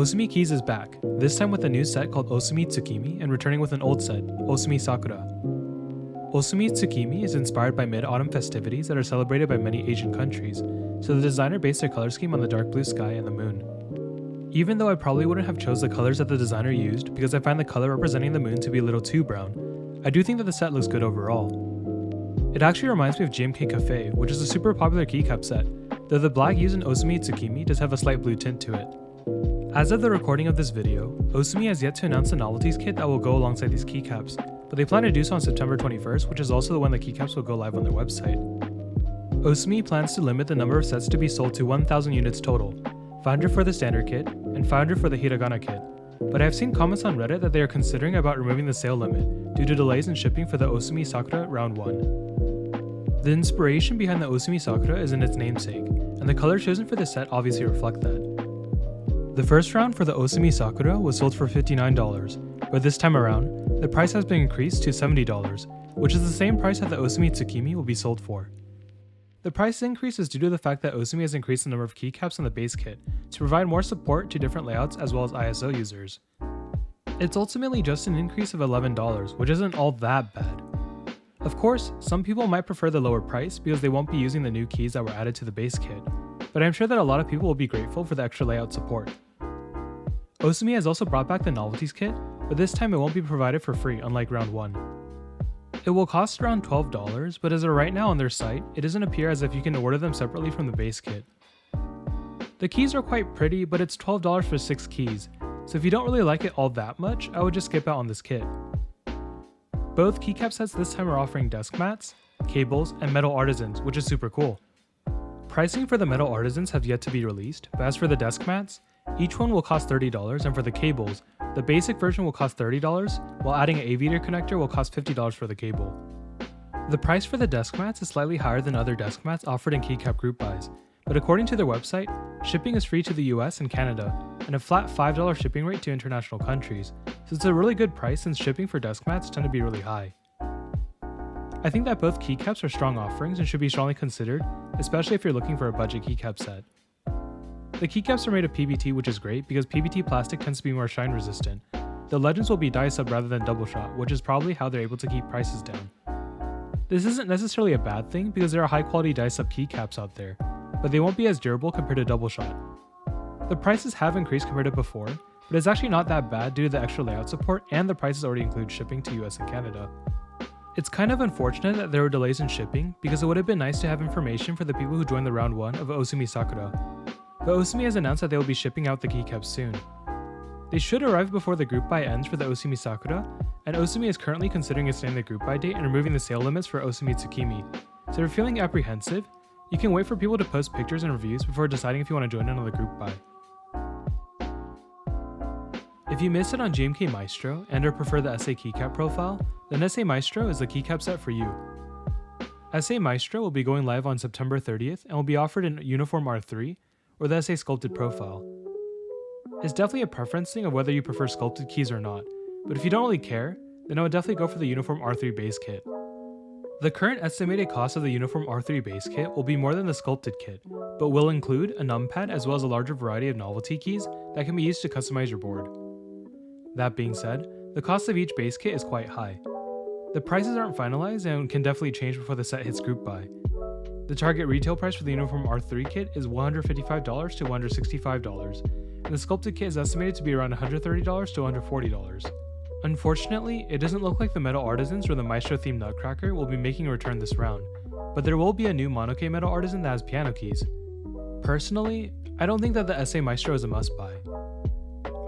Osume Keys is back, this time with a new set called Osume Tsukimi and returning with an old set, Osume Sakura. Osume Tsukimi is inspired by mid-autumn festivities that are celebrated by many Asian countries, so the designer based their color scheme on the dark blue sky and the moon. Even though I probably wouldn't have chose the colors that the designer used because I find the color representing the moon to be a little too brown, I do think that the set looks good overall. It actually reminds me of GMK Cafe, which is a super popular keycap set, though the black used in Osume Tsukimi does have a slight blue tint to it. As of the recording of this video, Osume has yet to announce the novelties kit that will go alongside these keycaps, but they plan to do so on September 21st, which is also when the keycaps will go live on their website. Osume plans to limit the number of sets to be sold to 1,000 units total, 500 for the standard kit, and 500 for the hiragana kit, but I have seen comments on Reddit that they are considering about removing the sale limit due to delays in shipping for the Osume Sakura Round 1. The inspiration behind the Osume Sakura is in its namesake, and the colors chosen for this set obviously reflect that. The first round for the Osume Sakura was sold for $59, but this time around, the price has been increased to $70, which is the same price that the Osume Tsukimi will be sold for. The price increase is due to the fact that Osume has increased the number of keycaps on the base kit to provide more support to different layouts as well as ISO users. It's ultimately just an increase of $11, which isn't all that bad. Of course, some people might prefer the lower price because they won't be using the new keys that were added to the base kit, but I'm sure that a lot of people will be grateful for the extra layout support. Osume has also brought back the novelties kit, but this time it won't be provided for free unlike round 1. It will cost around $12, but as of right now on their site, it doesn't appear as if you can order them separately from the base kit. The keys are quite pretty, but it's $12 for 6 keys, so if you don't really like it all that much, I would just skip out on this kit. Both keycap sets this time are offering desk mats, cables, and metal artisans, which is super cool. Pricing for the metal artisans have yet to be released, but as for the desk mats, each one will cost $30, and for the cables, the basic version will cost $30, while adding an aviator connector will cost $50 for the cable. The price for the desk mats is slightly higher than other desk mats offered in keycap group buys, but according to their website, shipping is free to the US and Canada, and a flat $5 shipping rate to international countries, so it's a really good price since shipping for desk mats tend to be really high. I think that both keycaps are strong offerings and should be strongly considered, especially if you're looking for a budget keycap set. The keycaps are made of PBT, which is great because PBT plastic tends to be more shine resistant. The legends will be die sub rather than double shot, which is probably how they're able to keep prices down. This isn't necessarily a bad thing because there are high quality die sub keycaps out there, but they won't be as durable compared to double shot. The prices have increased compared to before, but it's actually not that bad due to the extra layout support and the prices already include shipping to US and Canada. It's kind of unfortunate that there were delays in shipping because it would have been nice to have information for the people who joined the round 1 of Osume Sakura. But Osume has announced that they will be shipping out the keycaps soon. They should arrive before the group buy ends for the Osume Sakura, and Osume is currently considering extending the group buy date and removing the sale limits for Osume Tsukimi. So if you're feeling apprehensive, you can wait for people to post pictures and reviews before deciding if you want to join in on the group buy. If you missed it on GMK Maestro and or prefer the SA keycap profile, then SA Maestro is the keycap set for you. SA Maestro will be going live on September 30th and will be offered in Uniform R3, or the SA Sculpted profile. It's definitely a preference thing of whether you prefer sculpted keys or not, but if you don't really care, then I would definitely go for the Uniform R3 base kit. The current estimated cost of the Uniform R3 base kit will be more than the sculpted kit, but will include a numpad as well as a larger variety of novelty keys that can be used to customize your board. That being said, the cost of each base kit is quite high. The prices aren't finalized and can definitely change before the set hits group buy. The target retail price for the Uniform R3 kit is $155 to $165, and the sculpted kit is estimated to be around $130 to $140. Unfortunately, it doesn't look like the metal artisans or the Maestro themed nutcracker will be making a return this round, but there will be a new monoke metal artisan that has piano keys. Personally, I don't think that the SA Maestro is a must buy.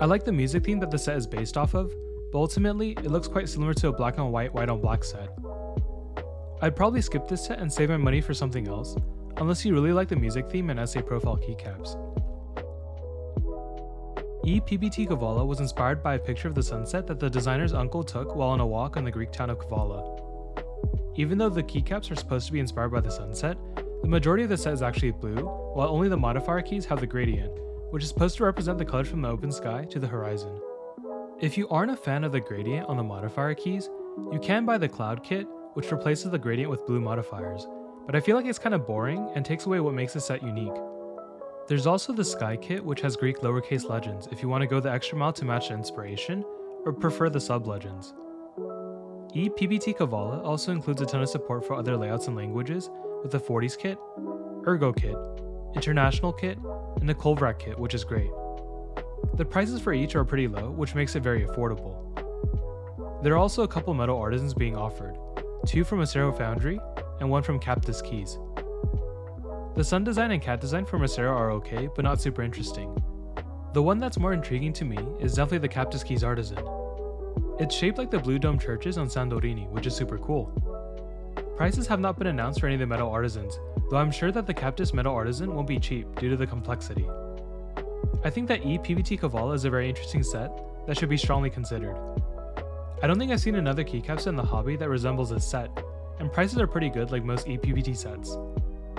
I like the music theme that the set is based off of, but ultimately it looks quite similar to a black on white, white on black set. I'd probably skip this set and save my money for something else, unless you really like the music theme and SA profile keycaps. ePBT Kavala was inspired by a picture of the sunset that the designer's uncle took while on a walk on the Greek town of Kavala. Even though the keycaps are supposed to be inspired by the sunset, the majority of the set is actually blue, while only the modifier keys have the gradient, which is supposed to represent the colors from the open sky to the horizon. If you aren't a fan of the gradient on the modifier keys, you can buy the cloud kit, which replaces the gradient with blue modifiers, but I feel like it's kind of boring and takes away what makes the set unique. There's also the Sky kit, which has Greek lowercase legends if you want to go the extra mile to match the inspiration, or prefer the sub-legends. ePBT Kavala also includes a ton of support for other layouts and languages with the 40s kit, Ergo kit, International kit, and the Kolvrak kit, which is great. The prices for each are pretty low, which makes it very affordable. There are also a couple metal artisans being offered, 2 from Maestro Foundry and 1 from Cactus Keys. The sun design and cat design for Maestro are okay, but not super interesting. The one that's more intriguing to me is definitely the Cactus Keys artisan. It's shaped like the blue dome churches on Santorini, which is super cool. Prices have not been announced for any of the metal artisans, though I'm sure that the Cactus metal artisan won't be cheap due to the complexity. I think that ePBT Kavala is a very interesting set that should be strongly considered. I don't think I've seen another keycap set in the hobby that resembles this set, and prices are pretty good like most ePBT sets.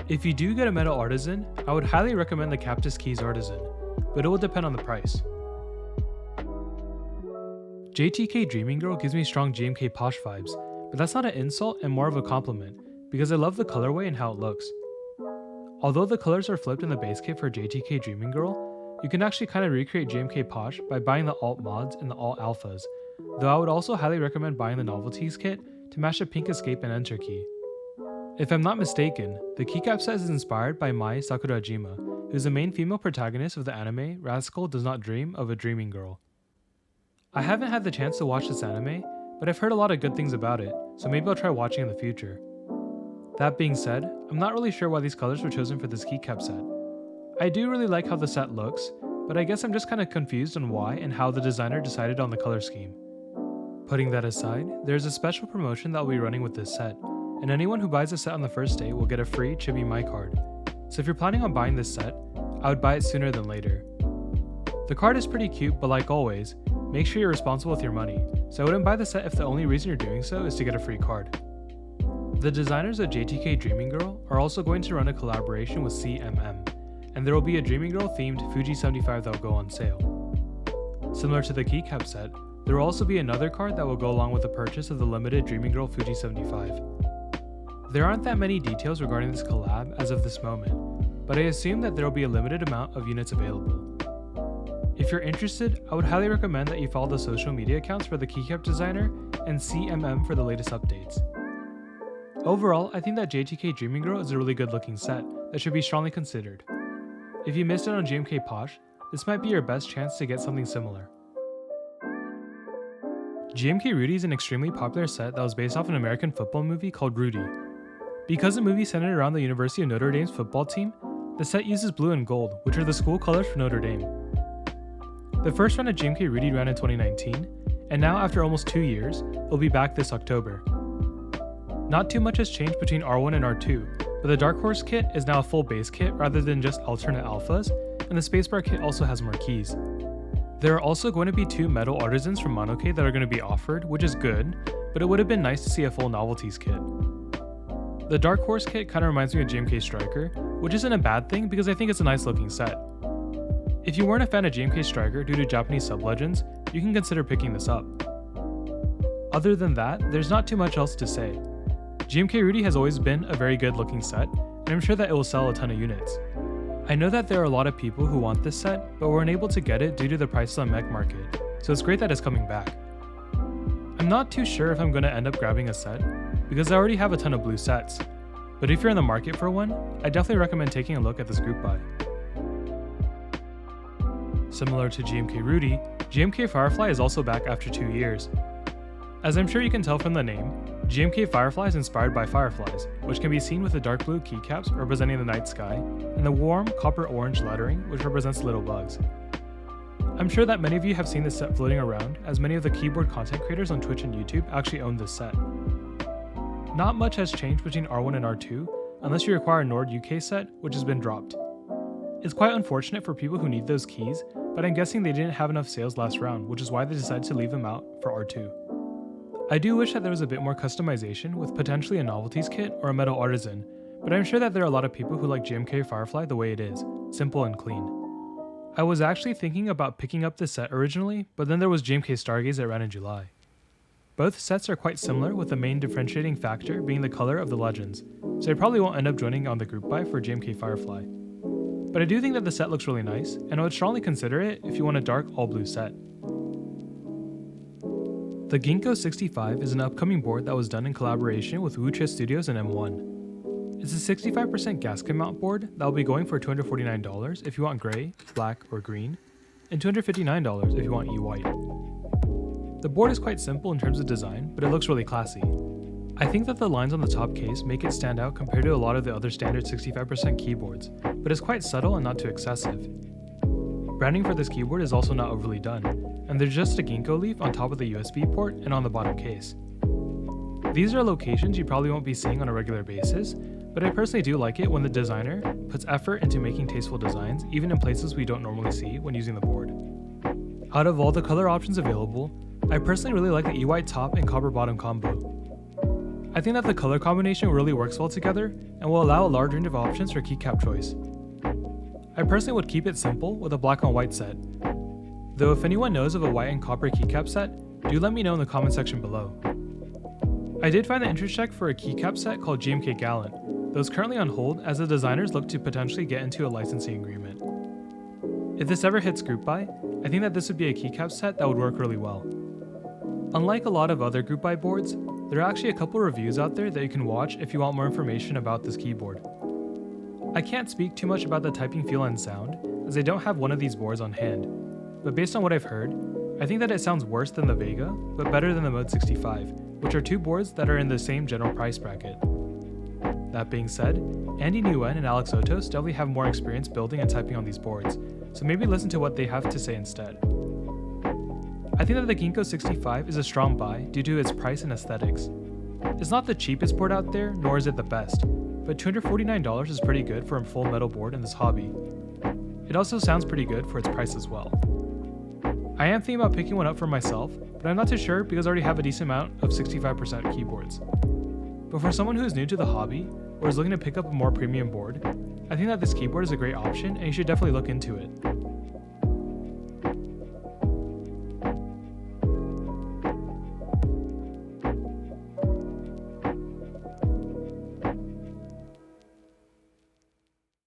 If you do get a metal artisan, I would highly recommend the Cactus Keys artisan, but it will depend on the price. JTK Dreaming Girl gives me strong GMK Posh vibes, but that's not an insult and more of a compliment, because I love the colorway and how it looks. Although the colors are flipped in the base kit for JTK Dreaming Girl, you can actually kind of recreate GMK Posh by buying the alt mods and the alt alphas, though I would also highly recommend buying the novelties kit to match the pink escape and enter key. If I'm not mistaken, the keycap set is inspired by Mai Sakurajima, who is the main female protagonist of the anime Rascal Does Not Dream of a Dreaming Girl. I haven't had the chance to watch this anime, but I've heard a lot of good things about it, so maybe I'll try watching in the future. That being said, I'm not really sure why these colors were chosen for this keycap set. I do really like how the set looks, but I guess I'm just kind of confused on why and how the designer decided on the color scheme. Putting that aside, there's a special promotion that will be running with this set, and anyone who buys the set on the first day will get a free Chibi My card. So if you're planning on buying this set, I would buy it sooner than later. The card is pretty cute, but like always, make sure you're responsible with your money, so I wouldn't buy the set if the only reason you're doing so is to get a free card. The designers of JTK Dreaming Girl are also going to run a collaboration with CMM, and there will be a Dreaming Girl themed Fuji 75 that will go on sale. Similar to the keycap set, there will also be another card that will go along with the purchase of the limited Dreaming Girl Fuji 75. There aren't that many details regarding this collab as of this moment, but I assume that there will be a limited amount of units available. If you're interested, I would highly recommend that you follow the social media accounts for the keycap designer and CMM for the latest updates. Overall, I think that JTK Dreaming Girl is a really good looking set that should be strongly considered. If you missed it on GMK Posh, this might be your best chance to get something similar. GMK Rudy is an extremely popular set that was based off an American football movie called Rudy. Because the movie centered around the University of Notre Dame's football team, the set uses blue and gold, which are the school colors for Notre Dame. The first run of GMK Rudy ran in 2019, and now after almost 2 years, it will be back this October. Not too much has changed between R1 and R2, but the Dark Horse kit is now a full base kit rather than just alternate alphas, and the Spacebar kit also has more keys. There are also going to be 2 metal artisans from Monoke that are going to be offered, which is good, but it would have been nice to see a full novelties kit. The Dark Horse kit kind of reminds me of GMK Striker, which isn't a bad thing because I think it's a nice looking set. If you weren't a fan of GMK Striker due to Japanese sub-legends, you can consider picking this up. Other than that, there's not too much else to say. GMK Rudy has always been a very good looking set, and I'm sure that it will sell a ton of units. I know that there are a lot of people who want this set, but were unable to get it due to the prices on mech market, so it's great that it's coming back. I'm not too sure if I'm going to end up grabbing a set, because I already have a ton of blue sets, but if you're in the market for one, I definitely recommend taking a look at this group buy. Similar to GMK Rudy, GMK Firefly is also back after 2 years. As I'm sure you can tell from the name, GMK Firefly is inspired by fireflies, which can be seen with the dark blue keycaps representing the night sky, and the warm copper-orange lettering which represents little bugs. I'm sure that many of you have seen this set floating around, as many of the keyboard content creators on Twitch and YouTube actually own this set. Not much has changed between R1 and R2, unless you require a Nord UK set, which has been dropped. It's quite unfortunate for people who need those keys, but I'm guessing they didn't have enough sales last round, which is why they decided to leave them out for R2. I do wish that there was a bit more customization with potentially a novelties kit or a metal artisan, but I'm sure that there are a lot of people who like GMK Firefly the way it is, simple and clean. I was actually thinking about picking up this set originally, but then there was GMK Stargaze that ran in July. Both sets are quite similar, with the main differentiating factor being the color of the legends, so I probably won't end up joining on the group buy for GMK Firefly. but I do think that the set looks really nice, and I would strongly consider it if you want a dark all-blue set. The Ginkgo 65 is an upcoming board that was done in collaboration with Wuxia Studios and M1. It's a 65% gasket mount board that will be going for $249 if you want gray, black, or green, and $259 if you want E-white. The board is quite simple in terms of design, but it looks really classy. I think that the lines on the top case make it stand out compared to a lot of the other standard 65% keyboards, but it's quite subtle and not too excessive. Branding for this keyboard is also not overly done, and there's just a Ginkgo leaf on top of the USB port and on the bottom case. These are locations you probably won't be seeing on a regular basis, but I personally do like it when the designer puts effort into making tasteful designs even in places we don't normally see when using the board. Out of all the color options available, I personally really like the E-white top and copper bottom combo. I think that the color combination really works well together and will allow a large range of options for keycap choice. I personally would keep it simple with a black on white set, though if anyone knows of a white and copper keycap set, do let me know in the comment section below. I did find the interest check for a keycap set called GMK Gallant, though it's currently on hold as the designers look to potentially get into a licensing agreement. If this ever hits group buy, I think that this would be a keycap set that would work really well. Unlike a lot of other group buy boards, there are actually a couple reviews out there that you can watch if you want more information about this keyboard. I can't speak too much about the typing feel and sound, as I don't have one of these boards on hand, but based on what I've heard, I think that it sounds worse than the Vega, but better than the Mode 65, which are two boards that are in the same general price bracket. That being said, Andy Nguyen and Alex Otos definitely have more experience building and typing on these boards, so maybe listen to what they have to say instead. I think that the Ginkgo 65 is a strong buy due to its price and aesthetics. It's not the cheapest board out there, nor is it the best, but $249 is pretty good for a full metal board in this hobby. It also sounds pretty good for its price as well. I am thinking about picking one up for myself, but I'm not too sure because I already have a decent amount of 65% keyboards. But for someone who is new to the hobby, or is looking to pick up a more premium board, I think that this keyboard is a great option and you should definitely look into it.